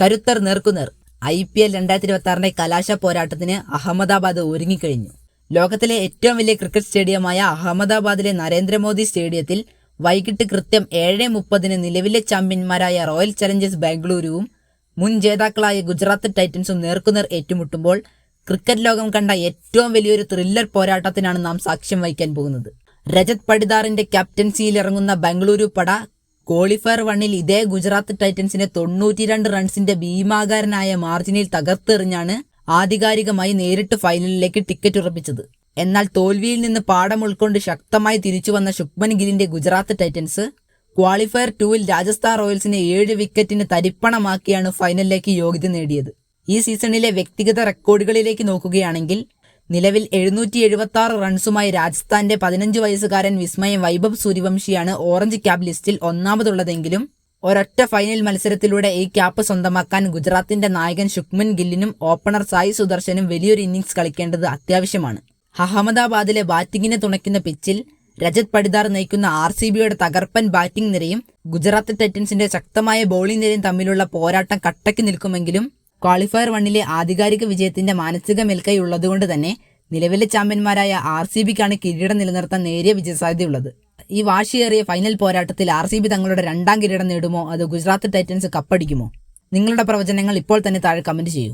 കരുത്തർ നേർക്കുനേർ. IPL 2026 കലാശ പോരാട്ടത്തിന് അഹമ്മദാബാദ് ഒരുങ്ങിക്കഴിഞ്ഞു. ലോകത്തിലെ ഏറ്റവും വലിയ ക്രിക്കറ്റ് സ്റ്റേഡിയമായ അഹമ്മദാബാദിലെ നരേന്ദ്രമോദി സ്റ്റേഡിയത്തിൽ വൈകിട്ട് കൃത്യം 7:30 നിലവിലെ ചാമ്പ്യന്മാരായ റോയൽ ചലഞ്ചേഴ്സ് ബാംഗ്ലൂരുവും മുൻ ജേതാക്കളായ ഗുജറാത്ത് ടൈറ്റൻസും നേർക്കുനേർ ഏറ്റുമുട്ടുമ്പോൾ ക്രിക്കറ്റ് ലോകം കണ്ട ഏറ്റവും വലിയൊരു ത്രില്ലർ പോരാട്ടത്തിനാണ് നാം സാക്ഷ്യം വഹിക്കാൻ പോകുന്നത്. രജത് പടിദാറിന്റെ ക്യാപ്റ്റൻസിയിൽ ഇറങ്ങുന്ന ബാംഗ്ലൂരു പട ക്വാളിഫയർ 1-ൽ ഇതേ ഗുജറാത്ത് ടൈറ്റൻസിനെ 92 റൺസിന്റെ ഭീമാകാരനായ മാർജിനിൽ തകർത്തെറിഞ്ഞാണ് ആധികാരികമായി നേരിട്ട് ഫൈനലിലേക്ക് ടിക്കറ്റ് ഉറപ്പിച്ചത്. എന്നാൽ തോൽവിയിൽ നിന്ന് പാഠം ഉൾക്കൊണ്ട് ശക്തമായി തിരിച്ചുവന്ന ശുഭ്മൻ ഗില്ലിന്റെ ഗുജറാത്ത് ടൈറ്റൻസ് ക്വാളിഫയർ 2-ൽ രാജസ്ഥാൻ റോയൽസിനെ 7 വിക്കറ്റിന് തരിപ്പണമാക്കിയാണ് ഫൈനലിലേക്ക് യോഗ്യത നേടിയത്. ഈ സീസണിലെ വ്യക്തിഗത റെക്കോർഡുകളിലേക്ക് നോക്കുകയാണെങ്കിൽ നിലവിൽ 776 റൺസുമായി രാജസ്ഥാന്റെ 15 വയസ്സുകാരൻ വിസ്മയം വൈഭവ് സൂര്യവംശിയാണ് ഓറഞ്ച് ക്യാപ് ലിസ്റ്റിൽ ഒന്നാമതുള്ളതെങ്കിലും ഒരൊറ്റ ഫൈനൽ മത്സരത്തിലൂടെ ഈ ക്യാപ്പ് സ്വന്തമാക്കാൻ ഗുജറാത്തിന്റെ നായകൻ ശുഭ്മൻ ഗില്ലിനും ഓപ്പണർ സായി സുദർശനും വലിയൊരു ഇന്നിംഗ്സ് കളിക്കേണ്ടത് അത്യാവശ്യമാണ്. അഹമ്മദാബാദിലെ ബാറ്റിംഗിനെ തുണയ്ക്കുന്ന പിച്ചിൽ രജത് പടിദാർ നയിക്കുന്ന RCBയുടെ തകർപ്പൻ ബാറ്റിംഗ് നിരയും ഗുജറാത്ത് ടൈറ്റൻസിന്റെ ശക്തമായ ബൌളിംഗ് നിരയും തമ്മിലുള്ള പോരാട്ടം കട്ടയ്ക്ക് നിൽക്കുമെങ്കിലും ക്വാളിഫയർ 1-ലെ ആധികാരിക വിജയത്തിന്റെ മാനസിക മേൽക്കൈ ഉള്ളതുകൊണ്ട് തന്നെ നിലവിലെ ചാമ്പ്യന്മാരായ RCBക്കാണ് കിരീടം നിലനിർത്താൻ നേരിയ വിജയസാധ്യതയുള്ളത്. ഈ വാശിയേറിയ ഫൈനൽ പോരാട്ടത്തിൽ RCB തങ്ങളുടെ 2ാം കിരീടം നേടുമോ അതോ ഗുജറാത്ത് ടൈറ്റൻസ് കപ്പടിക്കുമോ? നിങ്ങളുടെ പ്രവചനങ്ങൾ ഇപ്പോൾ തന്നെ താഴെ കമന്റ് ചെയ്യൂ.